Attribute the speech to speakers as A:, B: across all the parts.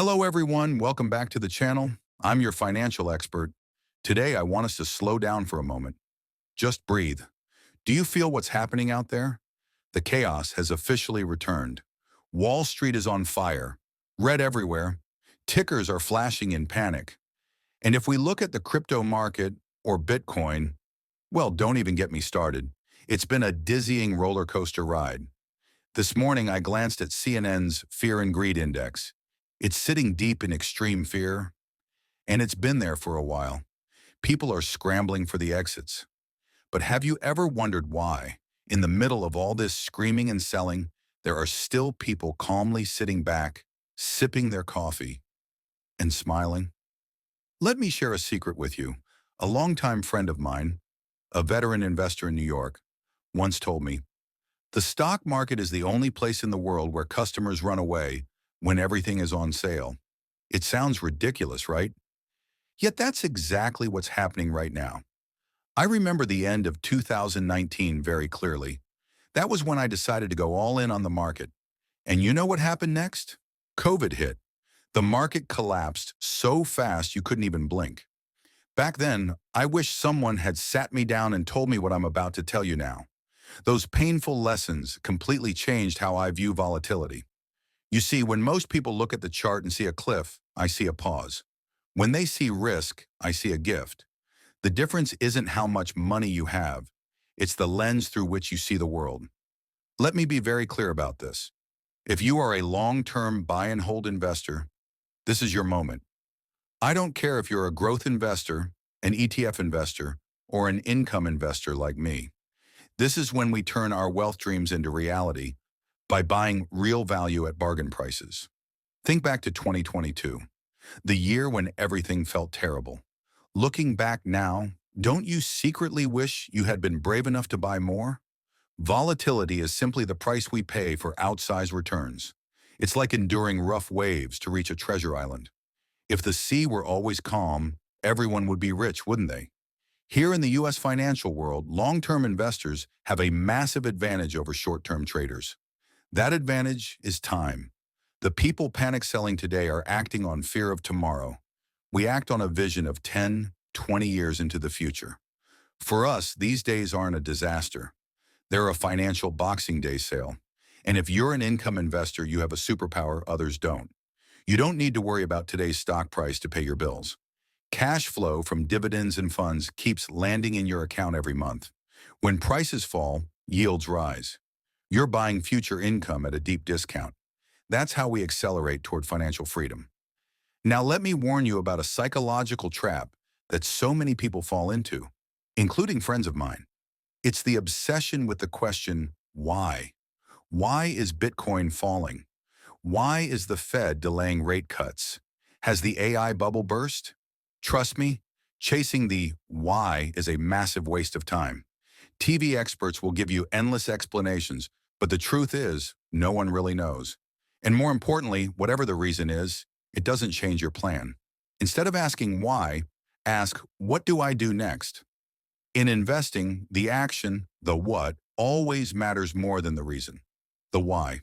A: Hello everyone, welcome back to the channel. I'm your financial expert. Today I want us to slow down for a moment. Just breathe. Do you feel what's happening out there? The chaos has officially returned. Wall Street is on fire. Red everywhere. Tickers are flashing in panic. And if we look at the crypto market or Bitcoin, well, don't even get me started. It's been a dizzying roller coaster ride. This morning I glanced at CNN's Fear and Greed Index. It's sitting deep in extreme fear, and it's been there for a while. People are scrambling for the exits. But have you ever wondered why, in the middle of all this screaming and selling, there are still people calmly sitting back, sipping their coffee, and smiling? Let me share a secret with you. A longtime friend of mine, a veteran investor in New York, once told me, "The stock market is the only place in the world where customers run away when everything is on sale." It sounds ridiculous, right? Yet that's exactly what's happening right now. I remember the end of 2019 very clearly. That was when I decided to go all in on the market. And you know what happened next? COVID hit. The market collapsed so fast you couldn't even blink. Back then, I wish someone had sat me down and told me what I'm about to tell you now. Those painful lessons completely changed how I view volatility. You see, when most people look at the chart and see a cliff, I see a pause. When they see risk, I see a gift. The difference isn't how much money you have. It's the lens through which you see the world. Let me be very clear about this. If you are a long-term buy and hold investor, this is your moment. I don't care if you're a growth investor, an ETF investor, or an income investor like me. This is when we turn our wealth dreams into reality by buying real value at bargain prices. Think back to 2022, the year when everything felt terrible. Looking back now, don't you secretly wish you had been brave enough to buy more? Volatility is simply the price we pay for outsized returns. It's like enduring rough waves to reach a treasure island. If the sea were always calm, everyone would be rich, wouldn't they? Here in the US financial world, long-term investors have a massive advantage over short-term traders. That advantage is time. The people panic selling today are acting on fear of tomorrow. We act on a vision of 10, 20 years into the future. For us, these days aren't a disaster. They're a financial Boxing Day sale. And if you're an income investor, you have a superpower others don't. You don't need to worry about today's stock price to pay your bills. Cash flow from dividends and funds keeps landing in your account every month. When prices fall, yields rise. You're buying future income at a deep discount. That's how we accelerate toward financial freedom. Now let me warn you about a psychological trap that so many people fall into, including friends of mine. It's the obsession with the question, why? Why is Bitcoin falling? Why is the Fed delaying rate cuts? Has the AI bubble burst? Trust me, chasing the why is a massive waste of time. TV experts will give you endless explanations, but the truth is, no one really knows. And more importantly, whatever the reason is, it doesn't change your plan. Instead of asking why, ask, what do I do next? In investing, the action, the what, always matters more than the reason, the why.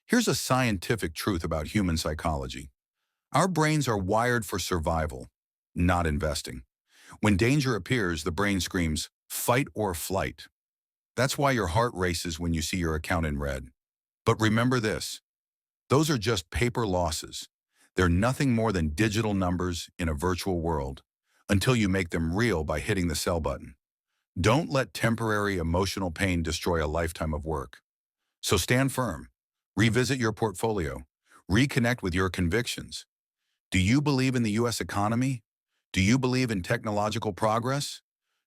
A: Here's a scientific truth about human psychology. Our brains are wired for survival, not investing. When danger appears, the brain screams, fight or flight. That's why your heart races when you see your account in red. But remember this, those are just paper losses. They're nothing more than digital numbers in a virtual world until you make them real by hitting the sell button. Don't let temporary emotional pain destroy a lifetime of work. So stand firm, revisit your portfolio, reconnect with your convictions. Do you believe in the US economy? Do you believe in technological progress?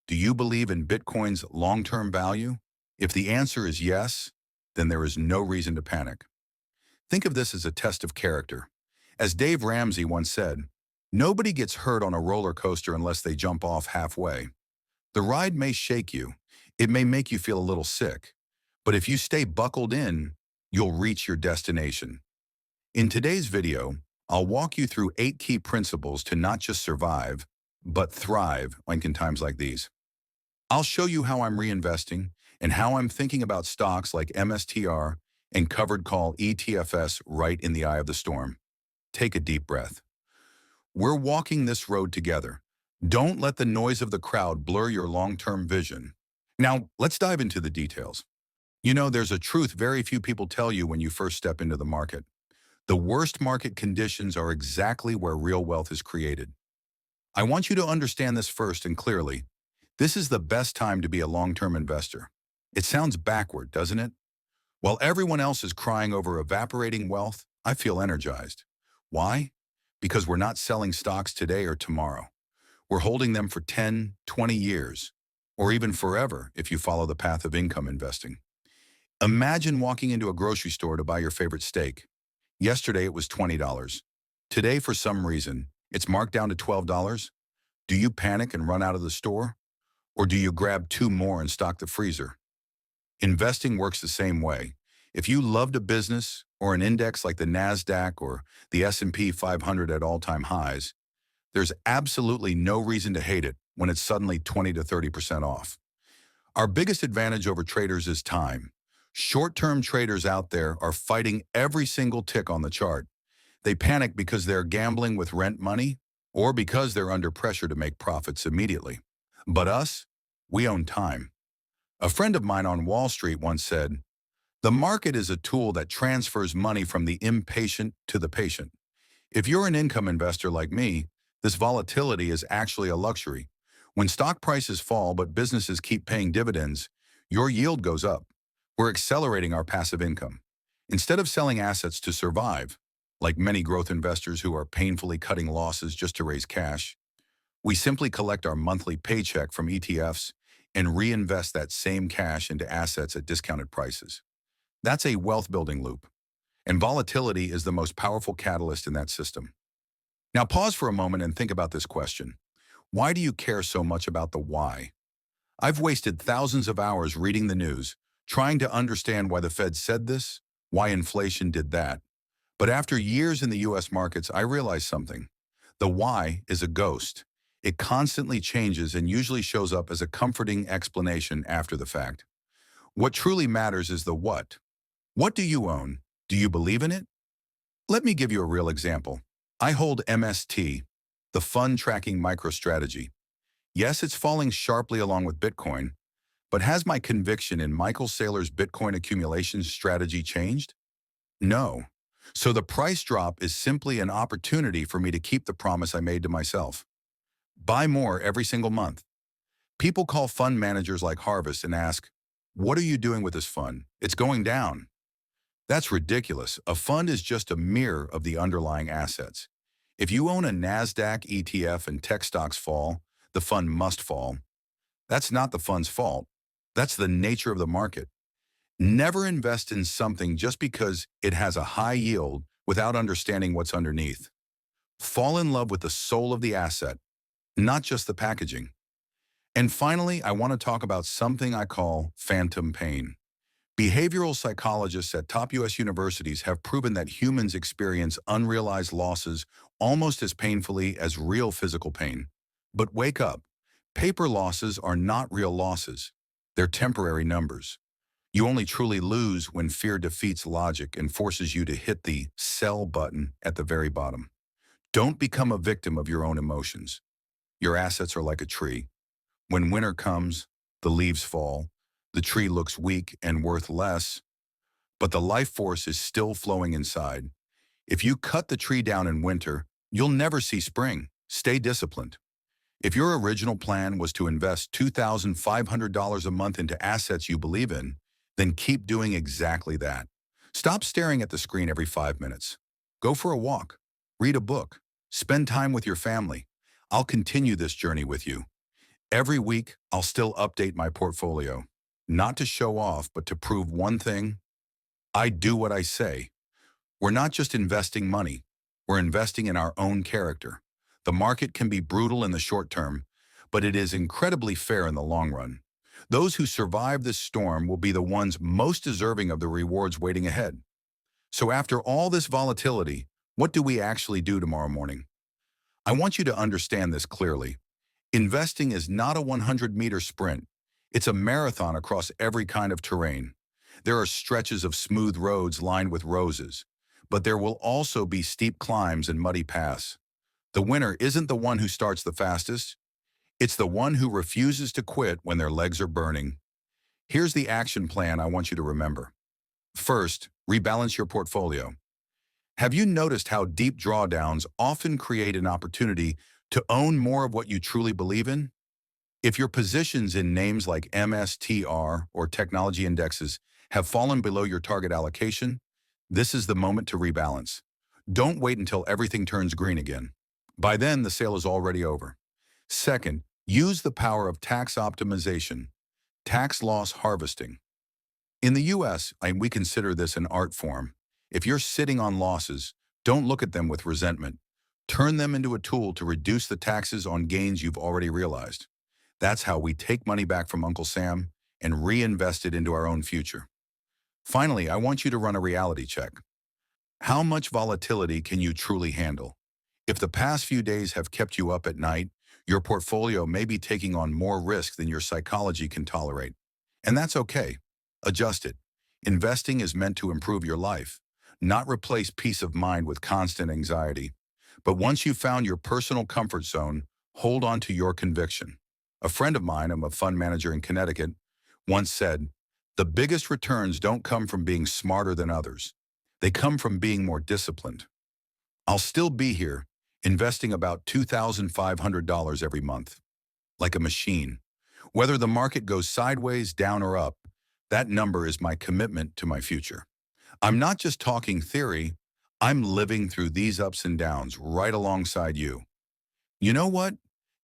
A: Do you believe in Bitcoin's long-term value? If the answer is yes, then there is no reason to panic. Think of this as a test of character. As Dave Ramsey once said, nobody gets hurt on a roller coaster unless they jump off halfway. The ride may shake you. It may make you feel a little sick. But if you stay buckled in, you'll reach your destination. In today's video, I'll walk you through 8 key principles to not just survive, but thrive in times like these. I'll show you how I'm reinvesting and how I'm thinking about stocks like MSTR and covered call ETFs right in the eye of the storm. take a deep breath. We're walking this road together. Don't let the noise of the crowd blur your long-term vision. Now, let's dive into the details. You know, there's a truth very few people tell you when you first step into the market. The worst market conditions are exactly where real wealth is created. I want you to understand this first and clearly. This is the best time to be a long-term investor. It sounds backward, doesn't it? While everyone else is crying over evaporating wealth, I feel energized. Why? Because we're not selling stocks today or tomorrow. We're holding them for 10, 20 years, or even forever if you follow the path of income investing. Imagine walking into a grocery store to buy your favorite steak. Yesterday it was $20. Today, for some reason, it's marked down to $12. Do you panic and run out of the store? Or do you grab two more and stock the freezer? Investing works the same way. If you loved a business or an index like the NASDAQ or the S&P 500 at all-time highs, there's absolutely no reason to hate it when it's suddenly 20 to 30% off. Our biggest advantage over traders is time. Short-term traders out there are fighting every single tick on the chart. They panic because they're gambling with rent money or because they're under pressure to make profits immediately. But us, we own time. A friend of mine on Wall Street once said, "The market is a tool that transfers money from the impatient to the patient." If you're an income investor like me, this volatility is actually a luxury. When stock prices fall but businesses keep paying dividends, your yield goes up. We're accelerating our passive income. Instead of selling assets to survive, like many growth investors who are painfully cutting losses just to raise cash, we simply collect our monthly paycheck from ETFs and reinvest that same cash into assets at discounted prices. That's a wealth-building loop, and volatility is the most powerful catalyst in that system. Now pause for a moment and think about this question. Why do you care so much about the why? I've wasted thousands of hours reading the news, trying to understand why the Fed said this, why inflation did that. But after years in the US markets, I realized something. The why is a ghost. It constantly changes and usually shows up as a comforting explanation after the fact. What truly matters is the what. What do you own? Do you believe in it? Let me give you a real example. I hold MST, the fund tracking microstrategy. Yes, it's falling sharply along with Bitcoin, but has my conviction in Michael Saylor's Bitcoin accumulation strategy changed? No. So the price drop is simply an opportunity for me to keep the promise I made to myself. Buy more every single month. People call fund managers like Harvest and ask, "What are you doing with this fund? It's going down." That's ridiculous. A fund is just a mirror of the underlying assets. If you own a NASDAQ ETF and tech stocks fall, the fund must fall. That's not the fund's fault. That's the nature of the market. Never invest in something just because it has a high yield without understanding what's underneath. Fall in love with the soul of the asset, not just the packaging. And finally, I want to talk about something I call phantom pain. Behavioral psychologists at top US universities have proven that humans experience unrealized losses almost as painfully as real physical pain. But wake up. Paper losses are not real losses. They're temporary numbers. You only truly lose when fear defeats logic and forces you to hit the sell button at the very bottom. Don't become a victim of your own emotions. Your assets are like a tree. When winter comes, the leaves fall, the tree looks weak and worth less, but the life force is still flowing inside. If you cut the tree down in winter, you'll never see spring. Stay disciplined. If your original plan was to invest $2,500 a month into assets you believe in, then keep doing exactly that. Stop staring at the screen every 5 minutes. Go for a walk. Read a book. Spend time with your family. I'll continue this journey with you. Every week, I'll still update my portfolio. Not to show off, but to prove one thing. I do what I say. We're not just investing money. We're investing in our own character. The market can be brutal in the short term, but it is incredibly fair in the long run. Those who survive this storm will be the ones most deserving of the rewards waiting ahead. So after all this volatility, what do we actually do tomorrow morning? I want you to understand this clearly. Investing is not a 100-meter sprint. It's a marathon across every kind of terrain. There are stretches of smooth roads lined with roses, but there will also be steep climbs and muddy paths. The winner isn't the one who starts the fastest. It's the one who refuses to quit when their legs are burning. Here's the action plan I want you to remember. First, rebalance your portfolio. Have you noticed how deep drawdowns often create an opportunity to own more of what you truly believe in? If your positions in names like MSTR or technology indexes have fallen below your target allocation, this is the moment to rebalance. Don't wait until everything turns green again. By then, the sale is already over. Second, use the power of tax optimization, tax loss harvesting. In the US, we consider this an art form. If you're sitting on losses, don't look at them with resentment. Turn them into a tool to reduce the taxes on gains you've already realized. That's how we take money back from Uncle Sam and reinvest it into our own future. Finally, I want you to run a reality check. How much volatility can you truly handle? If the past few days have kept you up at night, your portfolio may be taking on more risk than your psychology can tolerate. And that's okay. Adjust it. Investing is meant to improve your life, not replace peace of mind with constant anxiety. But once you've found your personal comfort zone, hold on to your conviction. A friend of mine, I'm a fund manager in Connecticut, once said, "The biggest returns don't come from being smarter than others. They come from being more disciplined." I'll still be here, investing about $2,500 every month, like a machine. Whether the market goes sideways, down, or up, that number is my commitment to my future. I'm not just talking theory, I'm living through these ups and downs right alongside you. You know what?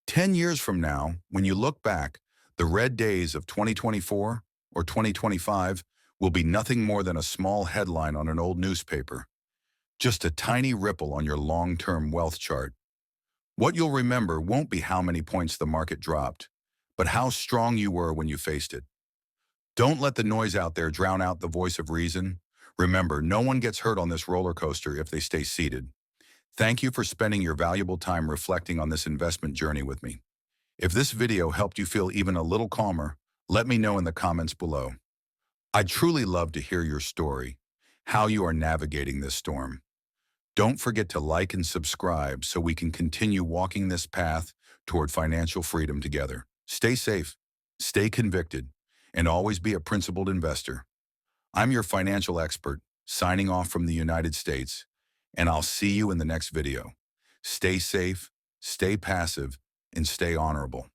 A: 10 years from now, when you look back, the red days of 2024 or 2025 will be nothing more than a small headline on an old newspaper, just a tiny ripple on your long-term wealth chart. What you'll remember won't be how many points the market dropped, but how strong you were when you faced it. Don't let the noise out there drown out the voice of reason. Remember, no one gets hurt on this roller coaster if they stay seated. Thank you for spending your valuable time reflecting on this investment journey with me. If this video helped you feel even a little calmer, let me know in the comments below. I'd truly love to hear your story, how you are navigating this storm. Don't forget to like and subscribe so we can continue walking this path toward financial freedom together. Stay safe, stay convicted, and always be a principled investor. I'm your financial expert, signing off from the United States, and I'll see you in the next video. Stay safe, stay passive, and stay honorable.